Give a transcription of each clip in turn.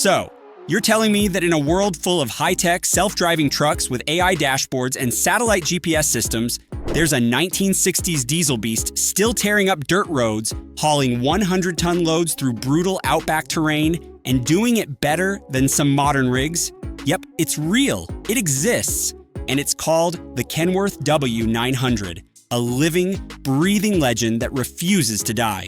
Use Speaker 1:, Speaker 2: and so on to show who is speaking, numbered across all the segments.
Speaker 1: So, you're telling me that in a world full of high-tech, self-driving trucks with AI dashboards and satellite GPS systems, there's a 1960s diesel beast still tearing up dirt roads, hauling 100-ton loads through brutal outback terrain, and doing it better than some modern rigs? Yep, it's real. It exists. And it's called the Kenworth W900, a living, breathing legend that refuses to die.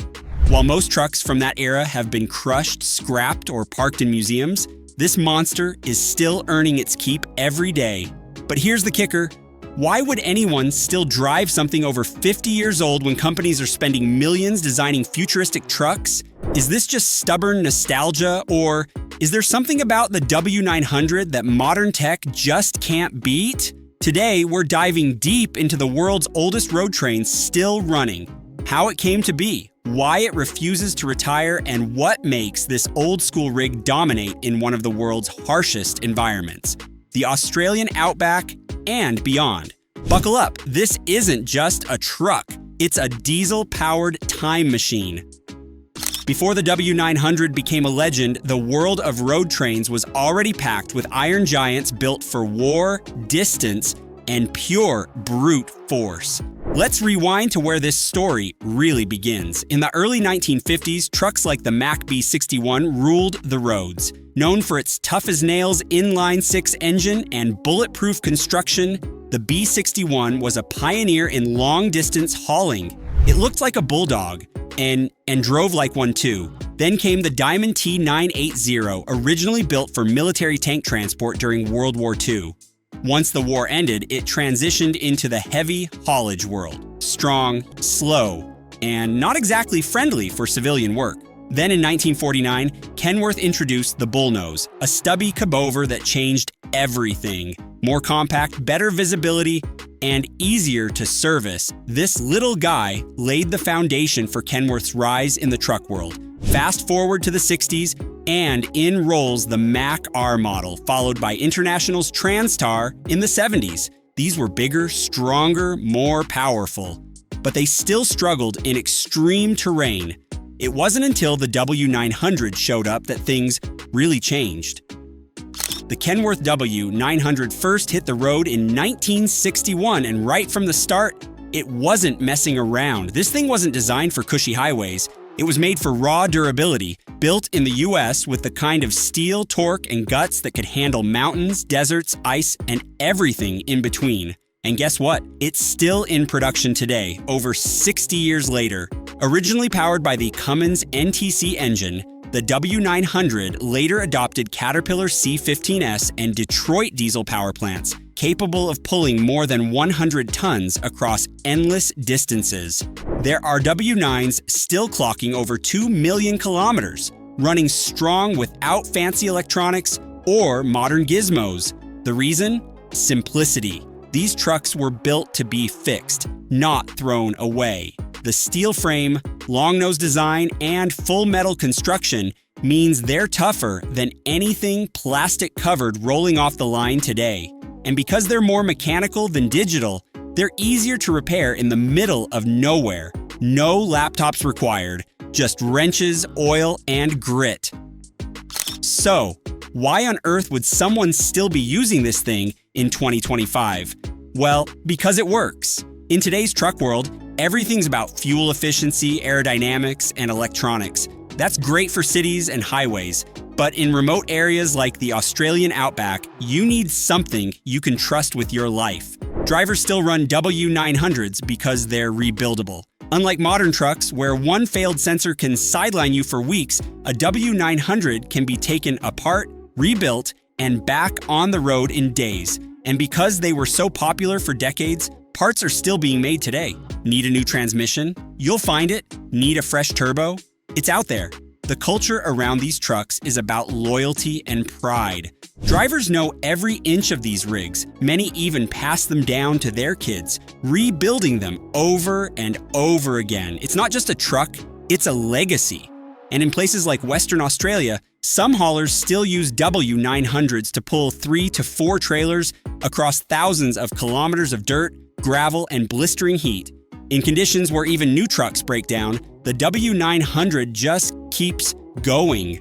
Speaker 1: While most trucks from that era have been crushed, scrapped, or parked in museums, this monster is still earning its keep every day. But here's the kicker. Why would anyone still drive something over 50 years old when companies are spending millions designing futuristic trucks? Is this just stubborn nostalgia, or is there something about the W900 that modern tech just can't beat? Today, we're diving deep into the world's oldest road train still running, how it came to be, why it refuses to retire, and what makes this old-school rig dominate in one of the world's harshest environments, the Australian Outback and beyond. Buckle up, this isn't just a truck, it's a diesel-powered time machine. Before the W900 became a legend, the world of road trains was already packed with iron giants built for war, distance, and pure brute force. Let's rewind to where this story really begins. In the early 1950s, trucks like the Mack B61 ruled the roads. Known for its tough-as-nails inline-six engine and bulletproof construction, the B61 was a pioneer in long-distance hauling. It looked like a bulldog, and drove like one too. Then came the Diamond T980, originally built for military tank transport during World War II. Once the war ended, it transitioned into the heavy haulage world. Strong, slow, and not exactly friendly for civilian work. Then in 1949, Kenworth introduced the Bullnose, a stubby cabover that changed everything. More compact, better visibility, and easier to service, this little guy laid the foundation for Kenworth's rise in the truck world. Fast forward to the 60s, and in rolls the Mack R model, followed by International's Transtar in the 70s. These were bigger, stronger, more powerful. But they still struggled in extreme terrain. It wasn't until the W900 showed up that things really changed. The Kenworth W900 first hit the road in 1961, and right from the start, it wasn't messing around. This thing wasn't designed for cushy highways. It was made for raw durability, built in the US with the kind of steel, torque, and guts that could handle mountains, deserts, ice, and everything in between. And guess what? It's still in production today, over 60 years later. Originally powered by the Cummins NTC engine, the W900 later adopted Caterpillar C15S and Detroit diesel power plants, capable of pulling more than 100 tons across endless distances. There are W9s still clocking over 2 million kilometers, running strong without fancy electronics or modern gizmos. The reason? Simplicity. These trucks were built to be fixed, not thrown away. The steel frame, long-nose design, and full metal construction means they're tougher than anything plastic-covered rolling off the line today. And because they're more mechanical than digital, they're easier to repair in the middle of nowhere. No laptops required, just wrenches, oil, and grit. So, why on earth would someone still be using this thing in 2025? Well, because it works. In today's truck world, everything's about fuel efficiency, aerodynamics, and electronics. That's great for cities and highways. But in remote areas like the Australian Outback, you need something you can trust with your life. Drivers still run W900s because they're rebuildable. Unlike modern trucks, where one failed sensor can sideline you for weeks, a W900 can be taken apart, rebuilt, and back on the road in days. And because they were so popular for decades, parts are still being made today. Need a new transmission? You'll find it. Need a fresh turbo? It's out there. The culture around these trucks is about loyalty and pride. Drivers know every inch of these rigs. Many even pass them down to their kids, rebuilding them over and over again. It's not just a truck, it's a legacy. And in places like Western Australia, some haulers still use W900s to pull 3 to 4 trailers across thousands of kilometers of dirt, gravel, and blistering heat. In conditions where even new trucks break down, the W900 just keeps going.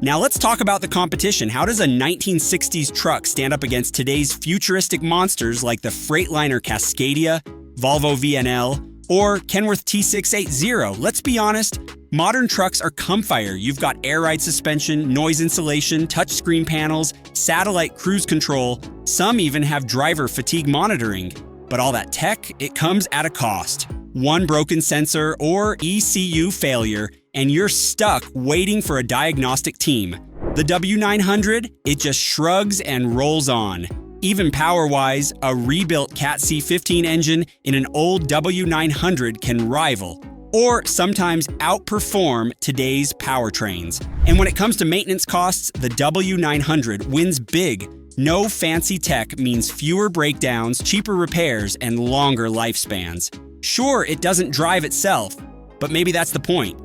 Speaker 1: Now let's talk about the competition. How does a 1960s truck stand up against today's futuristic monsters like the Freightliner Cascadia, Volvo VNL, or Kenworth T680? Let's be honest, modern trucks are comfier. You've got air ride suspension, noise insulation, touchscreen panels, satellite cruise control. Some even have driver fatigue monitoring. But all that tech, it comes at a cost. One broken sensor or ECU failure, and you're stuck waiting for a diagnostic team. The W900, it just shrugs and rolls on. Even power-wise, a rebuilt Cat C15 engine in an old W900 can rival, or sometimes outperform today's powertrains. And when it comes to maintenance costs, the W900 wins big. No fancy tech means fewer breakdowns, cheaper repairs, and longer lifespans. Sure, it doesn't drive itself, but maybe that's the point.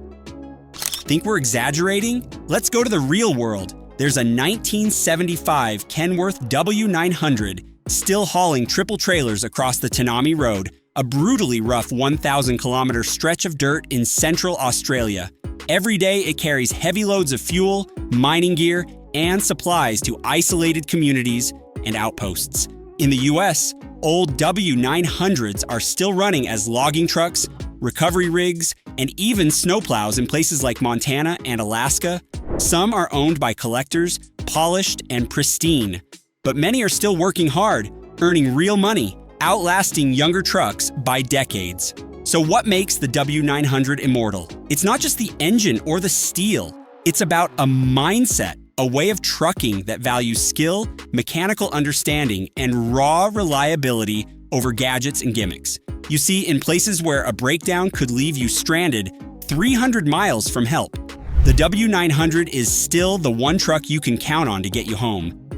Speaker 1: Think we're exaggerating? Let's go to the real world. There's a 1975 Kenworth W900 still hauling triple trailers across the Tanami Road, a brutally rough 1,000-kilometer stretch of dirt in central Australia. Every day it carries heavy loads of fuel, mining gear, and supplies to isolated communities and outposts. In the US, old W900s are still running as logging trucks, recovery rigs, and even snowplows in places like Montana and Alaska. Some are owned by collectors, polished and pristine. But many are still working hard, earning real money, outlasting younger trucks by decades. So what makes the W900 immortal? It's not just the engine or the steel. It's about a mindset, a way of trucking that values skill, mechanical understanding, and raw reliability over gadgets and gimmicks. You see, in places where a breakdown could leave you stranded 300 miles from help, the W900 is still the one truck you can count on to get you home.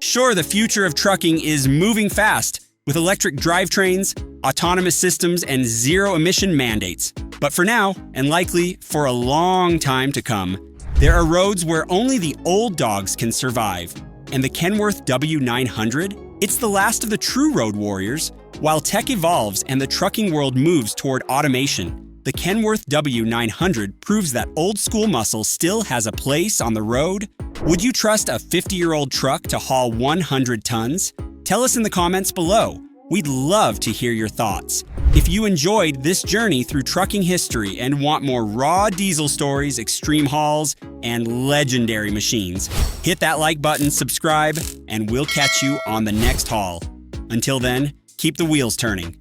Speaker 1: Sure, the future of trucking is moving fast with electric drivetrains, autonomous systems, and zero-emission mandates. But for now, and likely for a long time to come, there are roads where only the old dogs can survive. And the Kenworth W900? It's the last of the true road warriors. While tech evolves and the trucking world moves toward automation, the Kenworth W900 proves that old-school muscle still has a place on the road. Would you trust a 50-year-old truck to haul 100 tons? Tell us in the comments below. We'd love to hear your thoughts. If you enjoyed this journey through trucking history and want more raw diesel stories, extreme hauls, and legendary machines, hit that like button, subscribe, and we'll catch you on the next haul. Until then, keep the wheels turning.